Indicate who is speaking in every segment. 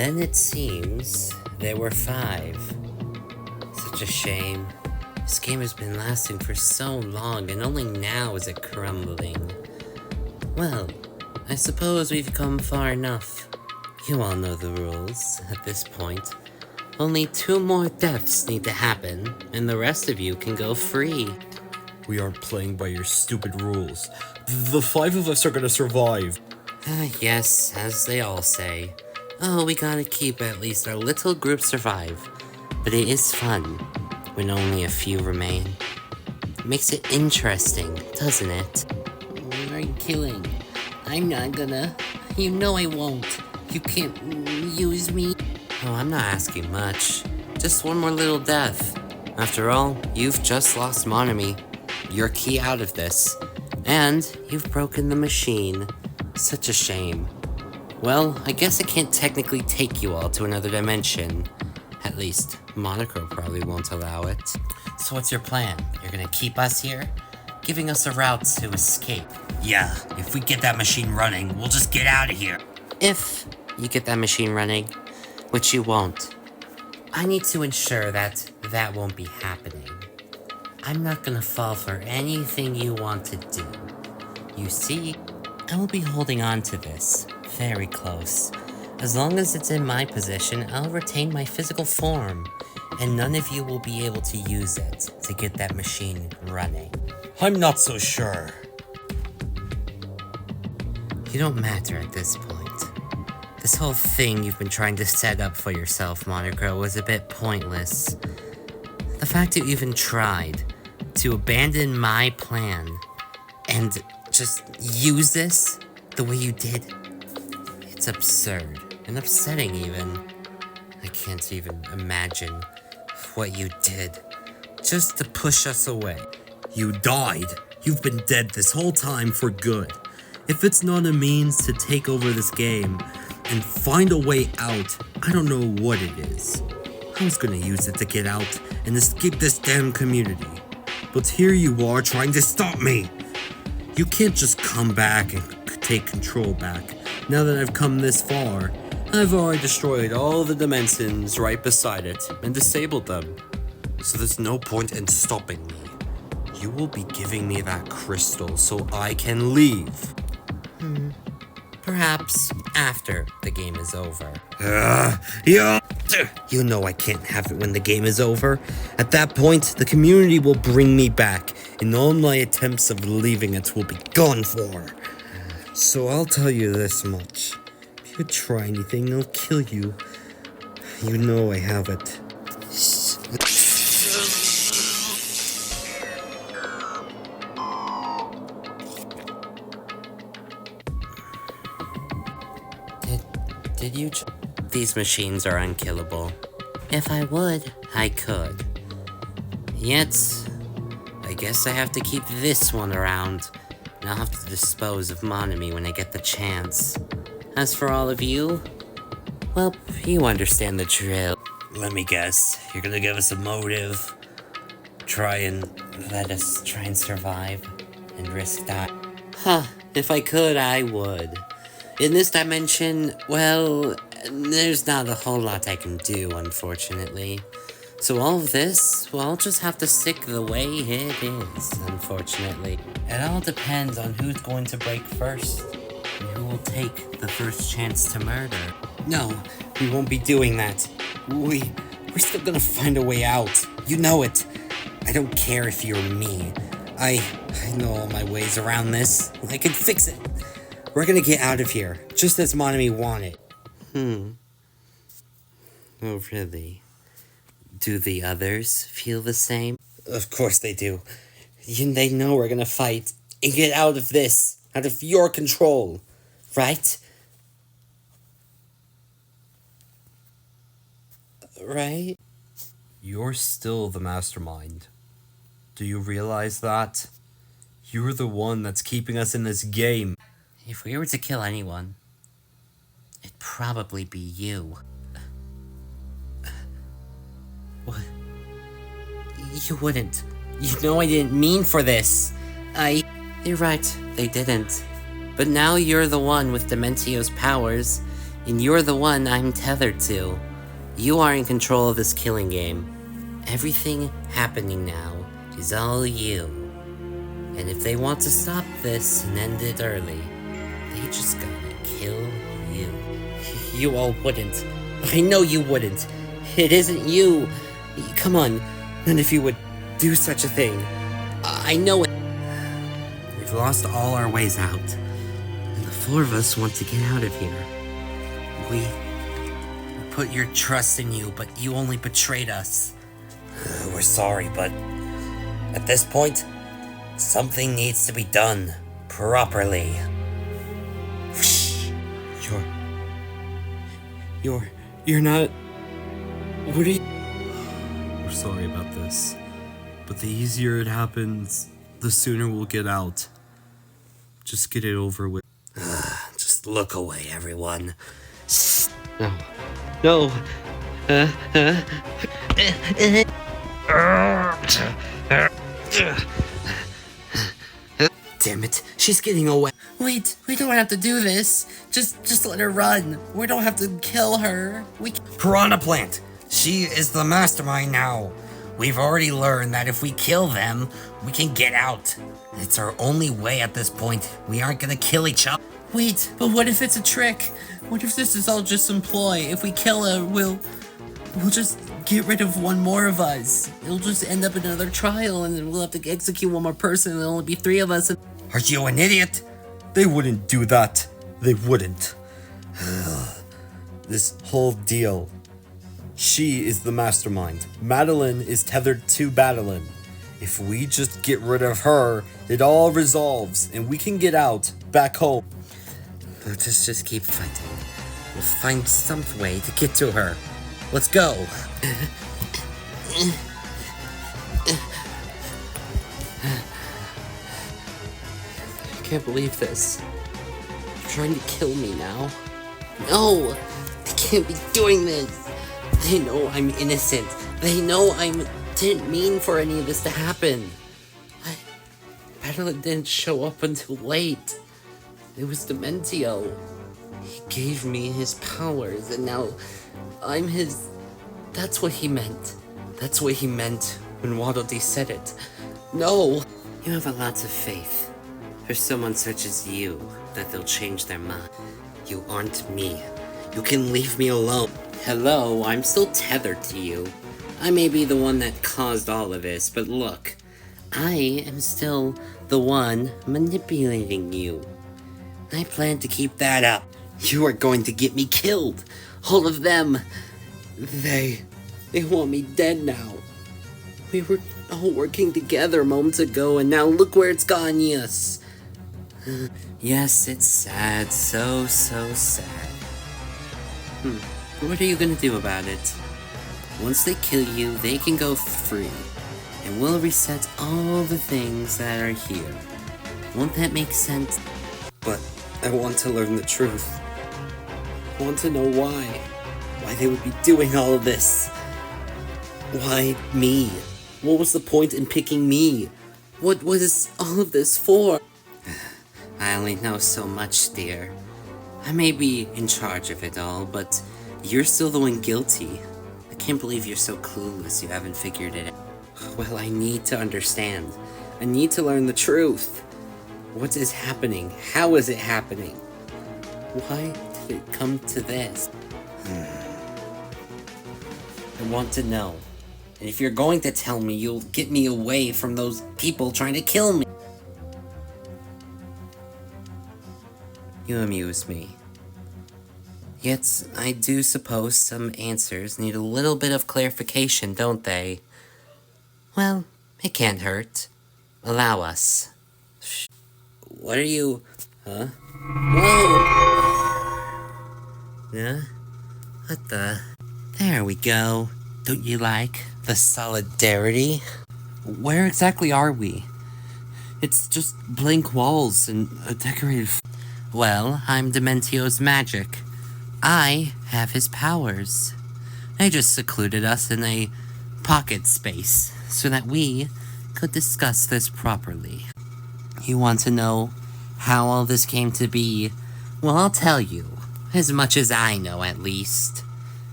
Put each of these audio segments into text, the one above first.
Speaker 1: then it seems there were 5. Such a shame. This game has been lasting for so long, and only now is it crumbling. Well, I suppose we've come far enough. You all know the rules at this point. Only 2 more deaths need to happen, and the rest of you can go free.
Speaker 2: We aren't playing by your stupid rules. The 5 of us are gonna survive.
Speaker 1: Yes, as they all say. Oh, we gotta keep at least our little group survive. But it is fun when only a few remain. It makes it interesting, doesn't it? What are you killing? I'm not gonna. You know I won't. You can't use me. Oh, I'm not asking much. Just one more little death. After all, you've just lost Monami. You're key out of this. And you've broken the machine. Such a shame. Well, I guess I can't technically take you all to another dimension. At least, Monaco probably won't allow it. So what's your plan? You're gonna keep us here? Giving us a route to escape.
Speaker 3: Yeah, if we get that machine running, we'll just get out of here.
Speaker 1: If you get that machine running, which you won't, I need to ensure that that won't be happening. I'm not gonna fall for anything you want to do. You see, I will be holding on to this very close. As long as it's in my possession, I'll retain my physical form, and none of you will be able to use it to get that machine running.
Speaker 2: I'm not so sure.
Speaker 1: You don't matter at this point. This whole thing you've been trying to set up for yourself, Monaco, was a bit pointless. The fact that you even tried to abandon my plan and just use this the way you did, it's absurd and upsetting even. I can't even imagine what you did just to push us away.
Speaker 2: You died. You've been dead this whole time for good. If it's not a means to take over this game and find a way out, I don't know what it is. I was gonna use it to get out and escape this damn community. But here you are trying to stop me. You can't just come back and take control back. Now that I've come this far, I've already destroyed all the dimensions right beside it and disabled them. So there's no point in stopping me. You will be giving me that crystal so I can leave.
Speaker 1: Perhaps after the game is over.
Speaker 2: Yeah. You know I can't have it when the game is over. At that point, the community will bring me back, and all my attempts of leaving it will be gone for. So I'll tell you this much. If you try anything, I'll kill you. You know I have it.
Speaker 1: Did you? These machines are unkillable. If I would, I could. Yet, I guess I have to keep this one around, and I'll have to dispose of Monami when I get the chance. As for all of you, well, you understand the drill.
Speaker 3: Let me guess, you're gonna give us a motive.
Speaker 1: Try and survive and risk that. If I could, I would. In this dimension, well, there's not a whole lot I can do, unfortunately. So all of this, well, I'll just have to stick the way it is, unfortunately. It all depends on who's going to break first, and who will take the first chance to murder. No, we won't be doing that. We're still gonna find a way out. You know it. I don't care if you're me. I know all my ways around this. I can fix it. We're gonna get out of here, just as Monami wanted. Oh, really? Do the others feel the same? Of course they do. They know we're gonna fight and get out of this, out of your control, right? Right?
Speaker 2: You're still the mastermind. Do you realize that? You're the one that's keeping us in this game.
Speaker 1: If we were to kill anyone, it'd probably be you. What? You wouldn't. You know I didn't mean for this. You're right, they didn't. But now you're the one with Dementio's powers. And you're the one I'm tethered to. You are in control of this killing game. Everything happening now is all you. And if they want to stop this and end it early, they just gotta kill you. You all wouldn't. I know you wouldn't. It isn't you. Come on. None of you would do such a thing. I know it. We've lost all our ways out. And the four of us want to get out of here. We put your trust in you, but you only betrayed us.
Speaker 3: We're sorry, but at this point, something needs to be done properly.
Speaker 1: You're not... What are you...
Speaker 2: We're sorry about this, but the easier it happens, the sooner we'll get out. Just get it over with.
Speaker 3: Just look away, everyone.
Speaker 1: No. Damn it, she's getting away. Wait, we don't have to do this. Just let her run. We don't have to kill her.
Speaker 3: Piranha Plant! She is the mastermind now. We've already learned that if we kill them, we can get out. It's our only way at this point. We aren't gonna kill each other.
Speaker 1: Wait, but what if it's a trick? What if this is all just some ploy? If we kill her, we'll just get rid of one more of us. It'll just end up in another trial, and then we'll have to execute one more person, and there'll only be 3 of us.
Speaker 3: Are you an idiot?
Speaker 2: They wouldn't do that. They wouldn't. This whole deal. She is the mastermind. Madeline is tethered to Badeline. If we just get rid of her, it all resolves, and we can get out, back home.
Speaker 1: Let's just keep fighting. We'll find some way to get to her. Let's go. I can't believe this. You're trying to kill me now. No! They can't be doing this! They know I'm innocent. They know I didn't mean for any of this to happen. Badeline didn't show up until late. It was Dementio. He gave me his powers, and now I'm his... That's what he meant. That's what he meant when Waddle Dee said it. No! You have a lot of faith. For someone such as you, that they'll change their mind. You aren't me. You can leave me alone. Hello, I'm still tethered to you. I may be the one that caused all of this, but look. I am still the one manipulating you. I plan to keep that up. You are going to get me killed. All of them. They want me dead now. We were all working together moments ago, and now look where it's gone, yes. Yes, it's sad. So sad. What are you gonna do about it? Once they kill you, they can go free. And we'll reset all the things that are here. Won't that make sense? But I want to learn the truth. I want to know why. Why they would be doing all of this. Why me? What was the point in picking me? What was all of this for? I only know so much, dear. I may be in charge of it all, but you're still the one guilty. I can't believe you're so clueless you haven't figured it out. Well, I need to understand. I need to learn the truth. What is happening? How is it happening? Why did it come to this? I want to know. And if you're going to tell me, you'll get me away from those people trying to kill me. You amuse me. Yet, I do suppose some answers need a little bit of clarification, don't they? Well, it can't hurt. Allow us. What are you... Huh? Whoa! Huh? What the... There we go. Don't you like the solidarity? Where exactly are we? It's just blank walls and a decorated... Well, I'm Dementio's magic. I have his powers. They just secluded us in a pocket space so that we could discuss this properly. You want to know how all this came to be? Well, I'll tell you. As much as I know, at least.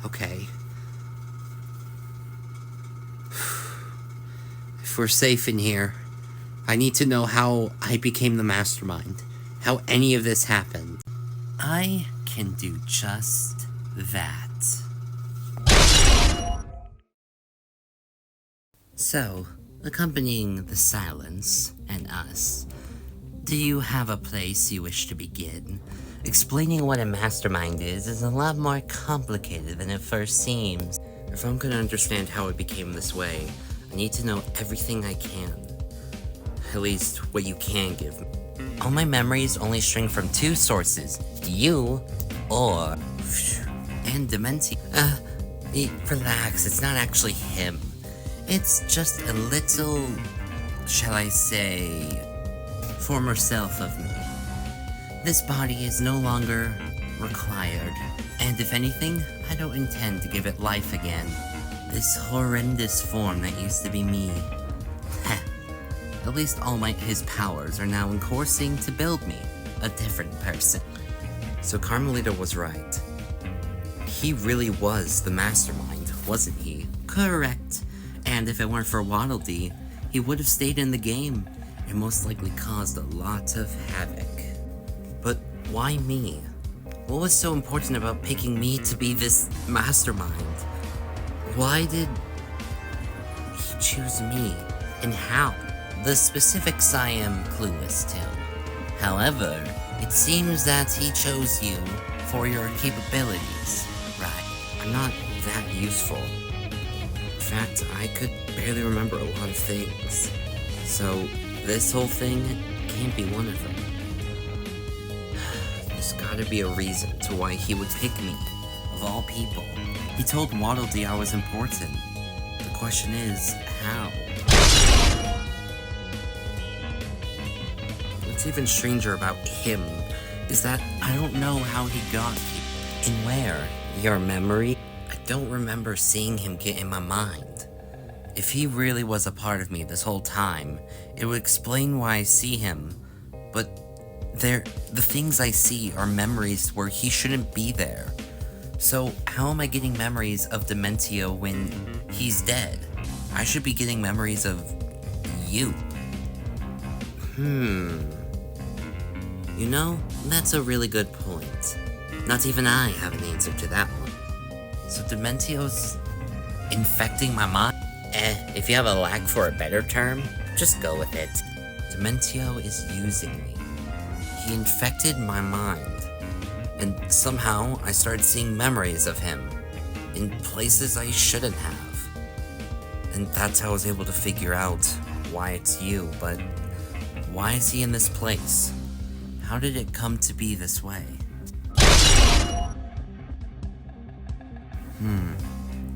Speaker 1: Okay. If we're safe in here, I need to know how I became the mastermind. How any of this happened. I can do just that. So, accompanying the silence and us, do you have a place you wish to begin? Explaining what a mastermind is a lot more complicated than it first seems. If I'm gonna understand how it became this way, I need to know everything I can. At least what you can give me. All my memories only string from two sources. You, or... and Dementi. Relax, it's not actually him. It's just a little, shall I say, former self of me. This body is no longer required, and if anything, I don't intend to give it life again. This horrendous form that used to be me. Heh. At least all his powers are now coursing to build me a different person. So Carmelita was right. He really was the mastermind, wasn't he? Correct. And if it weren't for Waddle Dee, he would have stayed in the game and most likely caused a lot of havoc. But why me? What was so important about picking me to be this mastermind? Why did he choose me? And how? The specifics I am clueless to. However, it seems that he chose you for your capabilities. Right, I'm not that useful. In fact, I could barely remember a lot of things. So, this whole thing can't be one of them. There's gotta be a reason to why he would pick me, of all people. He told Waddle Dee I was important. The question is, how? What's even stranger about him is that I don't know how he got here. And where? Your memory? I don't remember seeing him get in my mind. If he really was a part of me this whole time, it would explain why I see him. But the things I see are memories where he shouldn't be there. So how am I getting memories of Dementio when he's dead? I should be getting memories of you. You know, that's a really good point. Not even I have an answer to that one. So Dementio's infecting my mind? If you have a lack for a better term, just go with it. Dementio is using me. He infected my mind. And somehow I started seeing memories of him in places I shouldn't have. And that's how I was able to figure out why it's you, but why is he in this place? How did it come to be this way?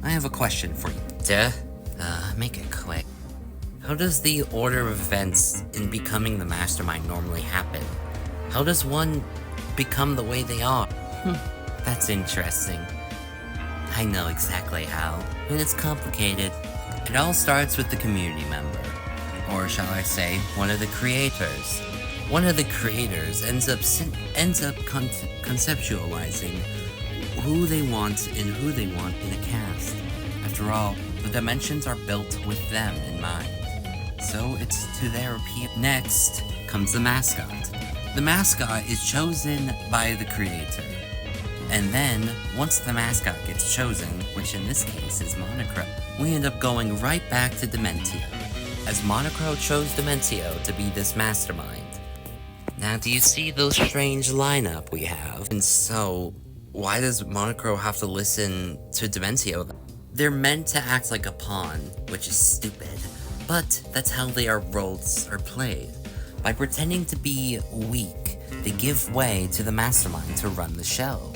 Speaker 1: I have a question for you. Make it quick. How does the order of events in becoming the mastermind normally happen? How does one become the way they are? That's interesting. I know exactly how, and it's complicated. It all starts with the community member, or shall I say, one of the creators. One of the creators ends up conceptualizing who they want and who they want in a cast. After all, the dimensions are built with them in mind, so it's to their appeal. Next comes the mascot. The mascot is chosen by the creator. And then, once the mascot gets chosen, which in this case is Monochrome, we end up going right back to Dementio, as Monochrome chose Dementio to be this mastermind. Now, do you see the strange lineup we have? And so, why does Monochrome have to listen to Dementio? They're meant to act like a pawn, which is stupid, but that's how their roles are played. By pretending to be weak, they give way to the mastermind to run the show.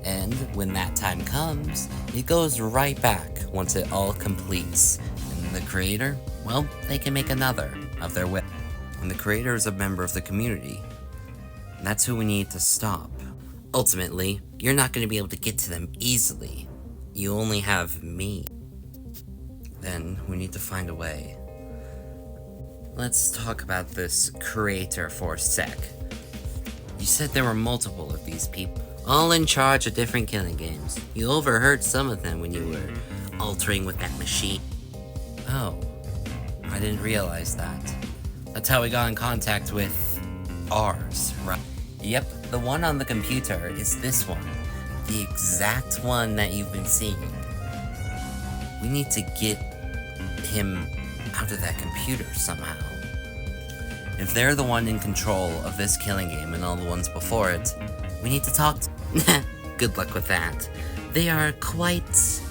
Speaker 1: And when that time comes, it goes right back once it all completes. And the creator, well, they can make another of their way. And the creator is a member of the community. And that's who we need to stop. Ultimately, you're not going to be able to get to them easily. You only have me. Then we need to find a way. Let's talk about this creator for a sec. You said there were multiple of these people, all in charge of different killing games. You overheard some of them when you were altering with that machine. Oh, I didn't realize that. That's how we got in contact with ours, right? Yep, the one on the computer is this one. The exact one that you've been seeing. We need to get him out of that computer somehow. If they're the one in control of this killing game and all the ones before it, we need to talk to Good luck with that. They are quite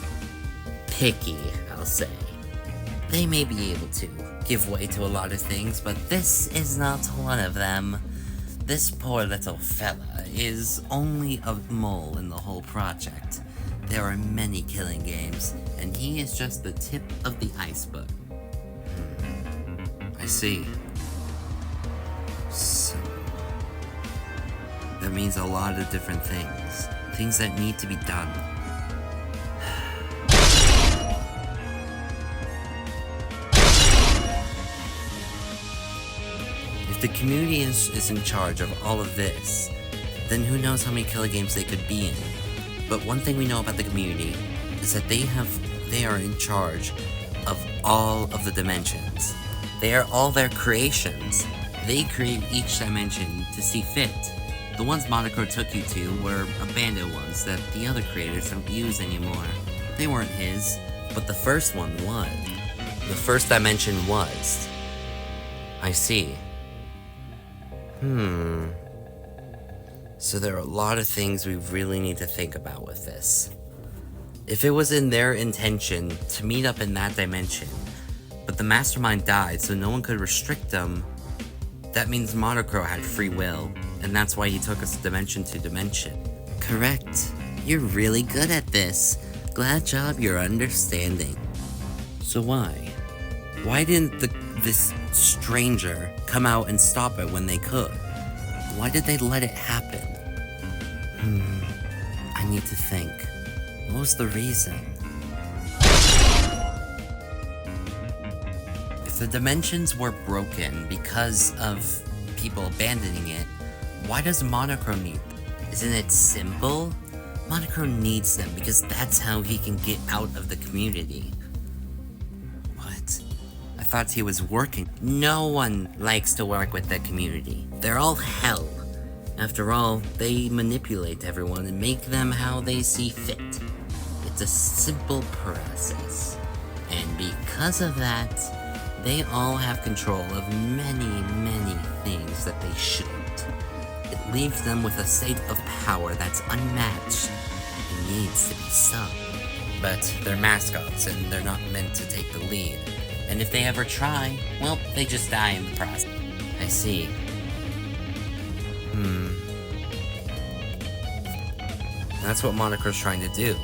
Speaker 1: picky, I'll say. They may be able to give way to a lot of things, but this is not one of them. This poor little fella is only a mole in the whole project. There are many killing games, and he is just the tip of the iceberg. I see. So, that means a lot of different things. Things that need to be done. If the community is in charge of all of this, then who knows how many killer games they could be in. But one thing we know about the community is that they are in charge of all of the dimensions. They are all their creations. They create each dimension to see fit. The ones Monocro took you to were abandoned ones that the other creators don't use anymore. They weren't his, but the first one was. The first dimension was. I see. So there are a lot of things we really need to think about with this. If it was in their intention to meet up in that dimension, but the mastermind died so no one could restrict them, that means Monocro had free will, and that's why he took us dimension to dimension. Correct. You're really good at this. Glad job you're understanding. So why? Why didn't this stranger come out and stop it when they could? Why did they let it happen? I need to think. What was the reason? If the dimensions were broken because of people abandoning it, why does Monocro need them? Isn't it simple? Monocro needs them because that's how he can get out of the community. What? I thought he was working. No one likes to work with the community. They're all hell. After all, they manipulate everyone and make them how they see fit. It's a simple process. And because of that, they all have control of many, many things that they shouldn't. It leaves them with a state of power that's unmatched and needs to be sung. But they're mascots and they're not meant to take the lead. And if they ever try, well, they just die in the process. I see. That's what Monocro's trying to do.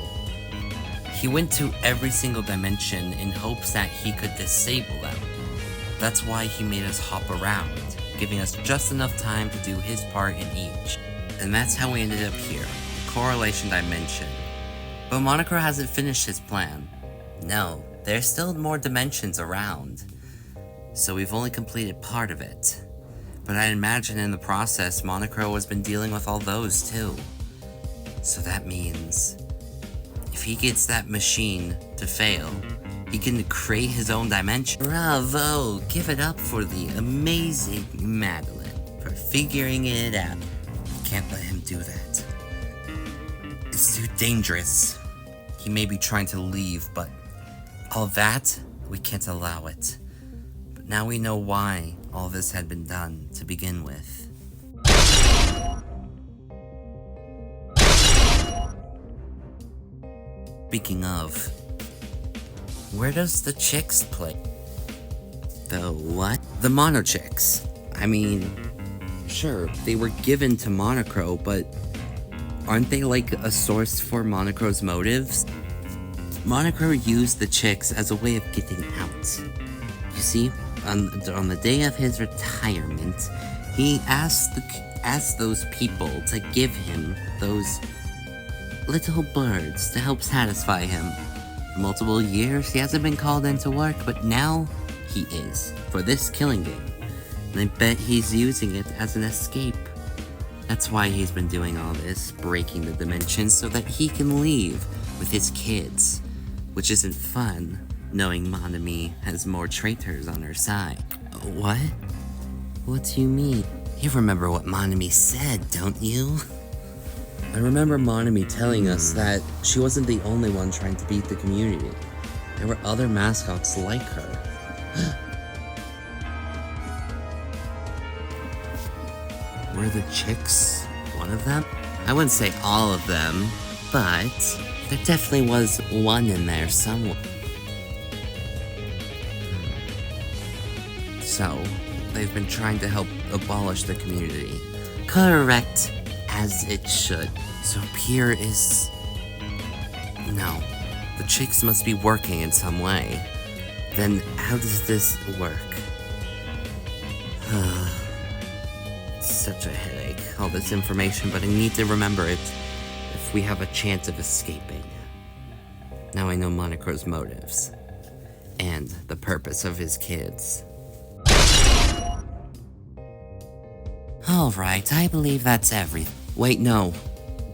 Speaker 1: He went to every single dimension in hopes that he could disable them. That's why he made us hop around, giving us just enough time to do his part in each. And that's how we ended up here, Correlation Dimension. But Monocro hasn't finished his plan. No, there's still more dimensions around. So we've only completed part of it. But I imagine in the process, Monocro has been dealing with all those too. So that means, if he gets that machine to fail, he can create his own dimension. Bravo! Give it up for the amazing Madeline for figuring it out. We can't let him do that. It's too dangerous. He may be trying to leave, but all that, we can't allow it. But now we know why all this had been done to begin with. Speaking of, where does the chicks play? The what? The mono chicks. I mean, sure, they were given to Monocro, but aren't they like a source for Monocro's motives? Monocro used the chicks as a way of getting out. You see, on the day of his retirement, he asked those people to give him those little birds to help satisfy him. For multiple years, he hasn't been called into work, but now he is, for this killing game. And I bet he's using it as an escape. That's why he's been doing all this, breaking the dimensions so that he can leave with his kids. Which isn't fun, knowing Monami has more traitors on her side. What? What do you mean? You remember what Monami said, don't you?
Speaker 2: I remember Monami telling us that she wasn't the only one trying to beat the community. There were other mascots like her.
Speaker 1: Were the chicks one of them? I wouldn't say all of them, but there definitely was one in there somewhere. So, they've been trying to help abolish the community. Correct, as it should. So Pierre is... No, the chicks must be working in some way. Then how does this work? Such a headache, all this information, but I need to remember it if we have a chance of escaping. Now I know Monocro's motives, and the purpose of his kids. Alright, I believe that's everything. Wait, no.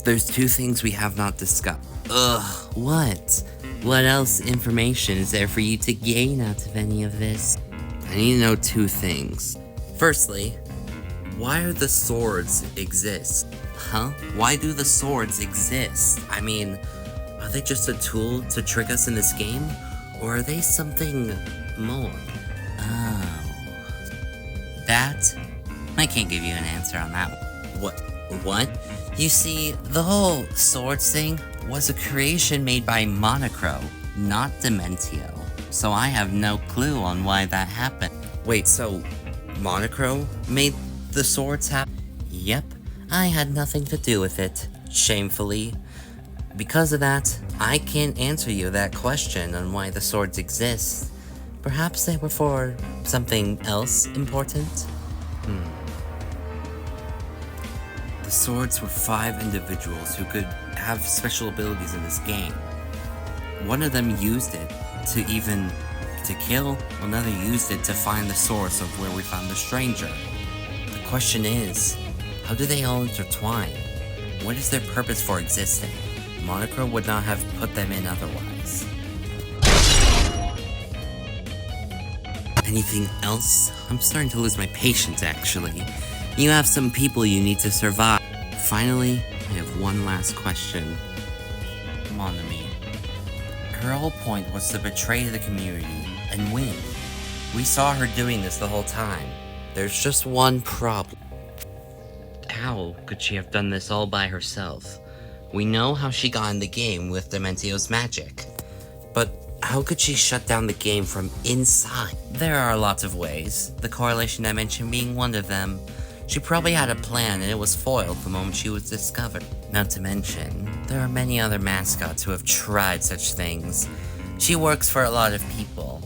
Speaker 1: There's two things we have not discussed. Ugh, what? What else information is there for you to gain out of any of this? I need to know two things. Firstly, why are the swords exist? Huh? Why do the swords exist? I mean, are they just a tool to trick us in this game? Or are they something more? Oh. That? I can't give you an answer on that. What? You see, the whole swords thing was a creation made by Monocro, not Dementio. So I have no clue on why that happened. Wait, so Monocro made the swords happen? Yep, I had nothing to do with it, shamefully. Because of that, I can't answer you that question on why the swords exist. Perhaps they were for something else important? The swords were 5 individuals who could have special abilities in this game. One of them used it to kill, another used it to find the source of where we found the stranger. The question is, how do they all intertwine? What is their purpose for existing? Monocro would not have put them in otherwise. Anything else? I'm starting to lose my patience, actually. You have some people you need to survive. Finally, I have one last question. Monami. Her whole point was to betray the community and win. We saw her doing this the whole time. There's just one problem. How could she have done this all by herself? We know how she got in the game with Dementio's magic. But how could she shut down the game from inside? There are lots of ways, the correlation dimension being one of them. She probably had a plan and it was foiled the moment she was discovered. Not to mention, there are many other mascots who have tried such things. She works for a lot of people.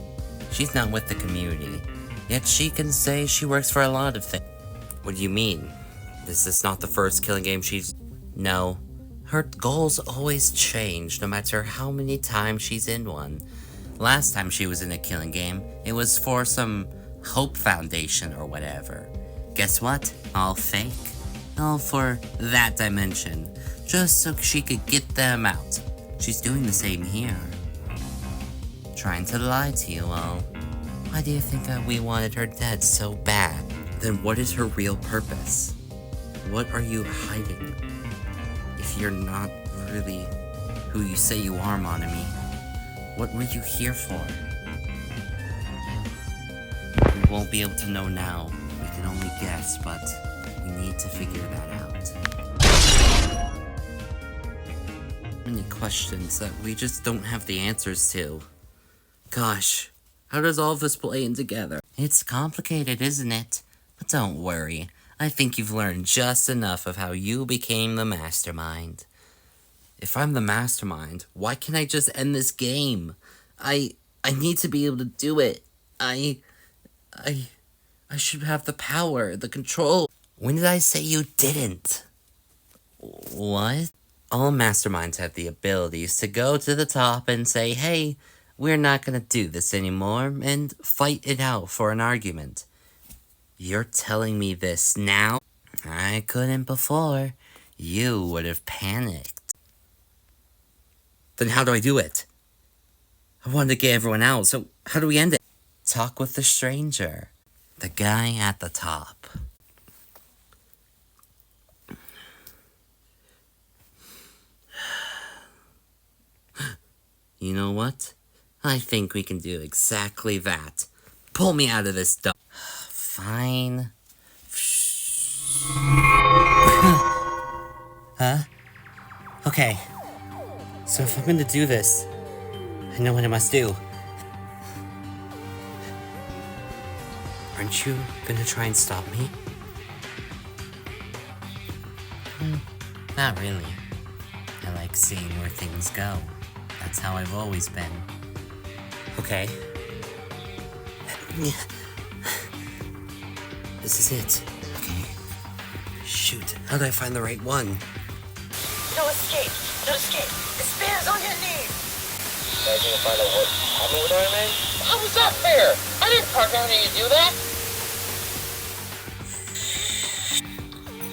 Speaker 1: She's not with the community, yet she can say she works for a lot of things. What do you mean? This is not the first killing game she's... No. Her goals always change no matter how many times she's in one. Last time she was in a killing game, it was for some Hope Foundation or whatever. Guess what? All fake. All for that dimension. Just so she could get them out. She's doing the same here. Trying to lie to you all. Why do you think that we wanted her dead so bad? Then what is her real purpose? What are you hiding? If you're not really who you say you are, Monami, what were you here for? We won't be able to know now. We can only guess, but we need to figure that out. Many questions that we just don't have the answers to. Gosh, how does all of this play in together? It's complicated, isn't it? But don't worry. I think you've learned just enough of how you became the mastermind. If I'm the mastermind, why can't I just end this game? I need to be able to do it. I should have the power, the control. When did I say you didn't? What? All masterminds have the abilities to go to the top and say, hey, we're not gonna do this anymore, and fight it out for an argument. You're telling me this now? I couldn't before. You would have panicked.
Speaker 2: Then how do I do it? I wanted to get everyone out, so how do we end it?
Speaker 1: Talk with the stranger. The guy at the top. You know what? I think we can do exactly that. Pull me out of this dump. Fine.
Speaker 2: Huh? Okay. So if I'm gonna do this, I know what I must do.
Speaker 1: Aren't you gonna try and stop me? Not really. I like seeing where things go. That's how I've always been.
Speaker 2: Okay. This is it.
Speaker 1: Okay.
Speaker 2: Shoot, how do I find the right one?
Speaker 4: No escape! No escape! Despair's on your knees!
Speaker 5: I didn't find out what happened with Iron Man? How was that fair? I didn't program you to do that!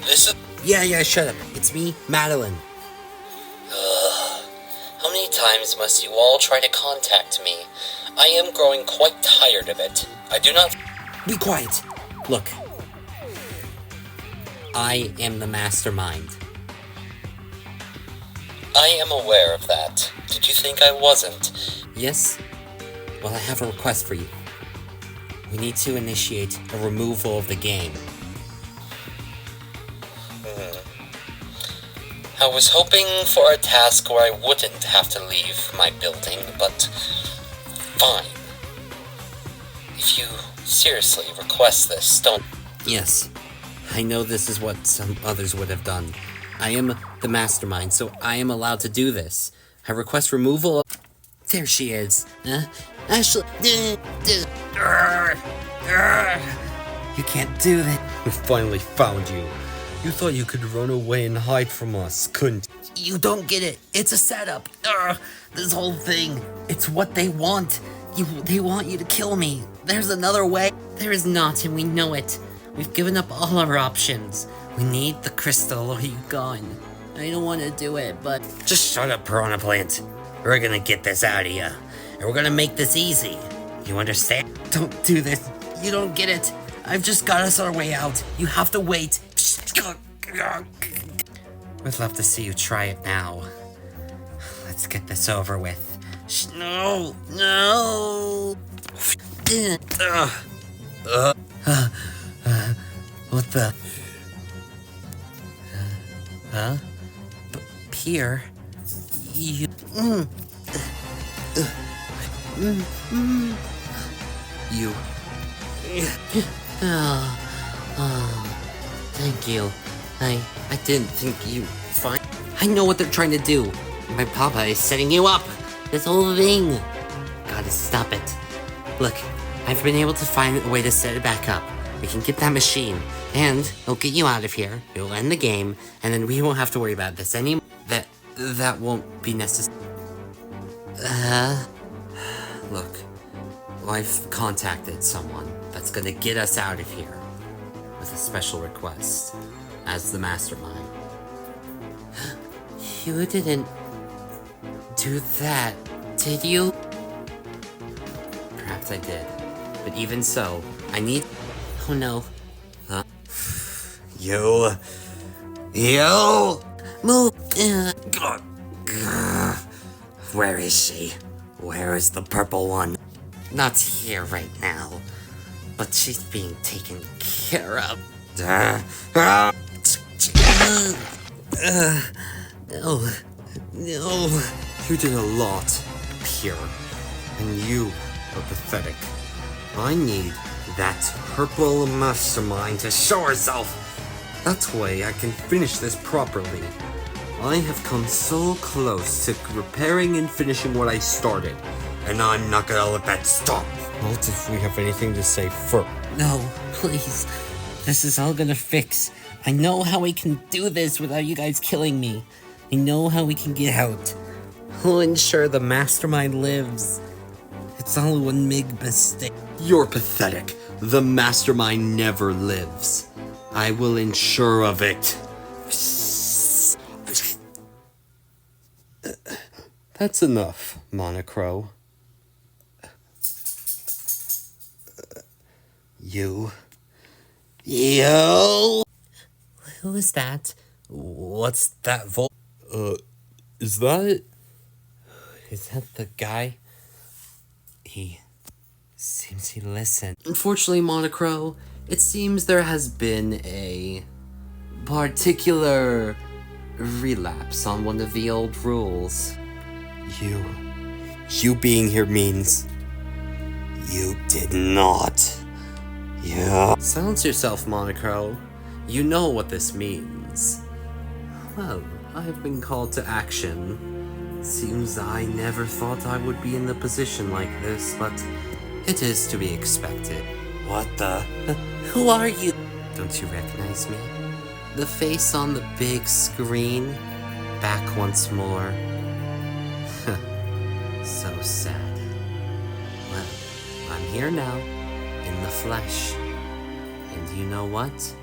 Speaker 5: This is...
Speaker 2: Yeah, shut up. It's me, Madeline.
Speaker 1: How many times must you all try to contact me? I am growing quite tired of it. I do not...
Speaker 2: Be quiet. Look. I am the mastermind.
Speaker 1: I am aware of that. Did you think I wasn't?
Speaker 2: Yes? Well, I have a request for you. We need to initiate a removal of the game.
Speaker 1: I was hoping for a task where I wouldn't have to leave my building, but fine. If you seriously request this, don't...
Speaker 2: Yes. I know this is what some others would have done. I am the mastermind, so I am allowed to do this. I request removal of... There she is. Ashley... You can't do that. We finally found you. You thought you could run away and hide from us, couldn't you? Don't get it. It's a setup. This whole thing. It's what they want. They want you to kill me. There's another way. There is not, and we know it. We've given up all our options. We need the crystal or you gone. I don't want to do it, but... Just shut up, Piranha Plant. We're gonna get this out of you. And we're gonna make this easy. You understand? Don't do this. You don't get it. I've just got us our way out. You have to wait. We'd love to see you try it now. Let's get this over with. No! What the? Huh? Pierre? You... You... Thank you. I didn't think you... Fine. I know what they're trying to do. My papa is setting you up. This whole thing. Gotta stop it. Look, I've been able to find a way to set it back up. We can get that machine, and it'll get you out of here. It'll end the game, and then we won't have to worry about this anymore. That won't be necessary. Look, I've contacted someone that's gonna get us out of here with a special request as the mastermind. You didn't do that, did you? Perhaps I did, but even so, I need... Oh no. Huh? You... Move! Where is she? Where is the purple one? Not here right now, but she's being taken care of. No. You did a lot, Pierre, and you are pathetic. I need that purple mastermind to show herself. That way I can finish this properly. I have come so close to repairing and finishing what I started, and I'm not gonna let that stop. What if we have anything to say first? No, please. This is all gonna fix. I know how we can do this without you guys killing me. I know how we can get out. I'll ensure the mastermind lives. It's all one big mistake. You're pathetic. The mastermind never lives. I will ensure of it. That's enough, Monocro. You.
Speaker 1: Who is that? What's that voice?
Speaker 2: Is that?
Speaker 1: Is that the guy? He seems to listen.
Speaker 2: Unfortunately, Monocro, it seems there has been a particular relapse on one of the old rules. You being here means you did not. Yeah. Silence yourself, Monocro. You know what this means. Well, I've been called to action. Seems I never thought I would be in a position like this, but it is to be expected. What the?
Speaker 1: Who are you?
Speaker 2: Don't you recognize me? The face on the big screen? Back once more. So sad. Well, I'm here now, in the flesh. And you know what?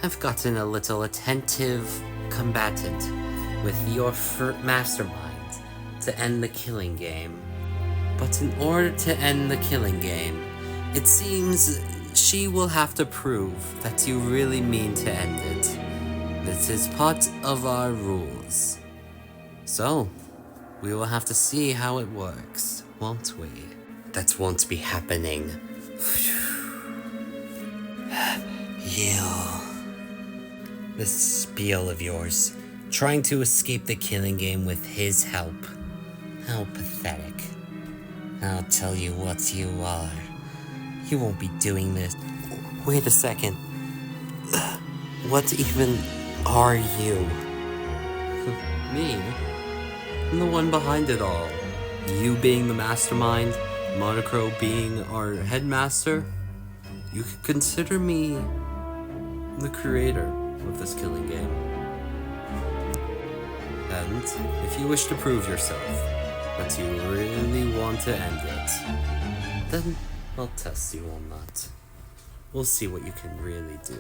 Speaker 2: I've gotten a little attentive combatant with your mastermind to end the killing game. But in order to end the killing game, it seems she will have to prove that you really mean to end it. This is part of our rules. So, we will have to see how it works, won't we? That won't be happening. Yeah. This spiel of yours, trying to escape the killing game with his help. How pathetic. I'll tell you what you are. You won't be doing this. Wait a second. What even are you? Me? I'm the one behind it all. You being the mastermind, Monocro being our headmaster. You could consider me the creator of this killing game. And if you wish to prove yourself that you really want to end it, then I'll test you on that. We'll see what you can really do.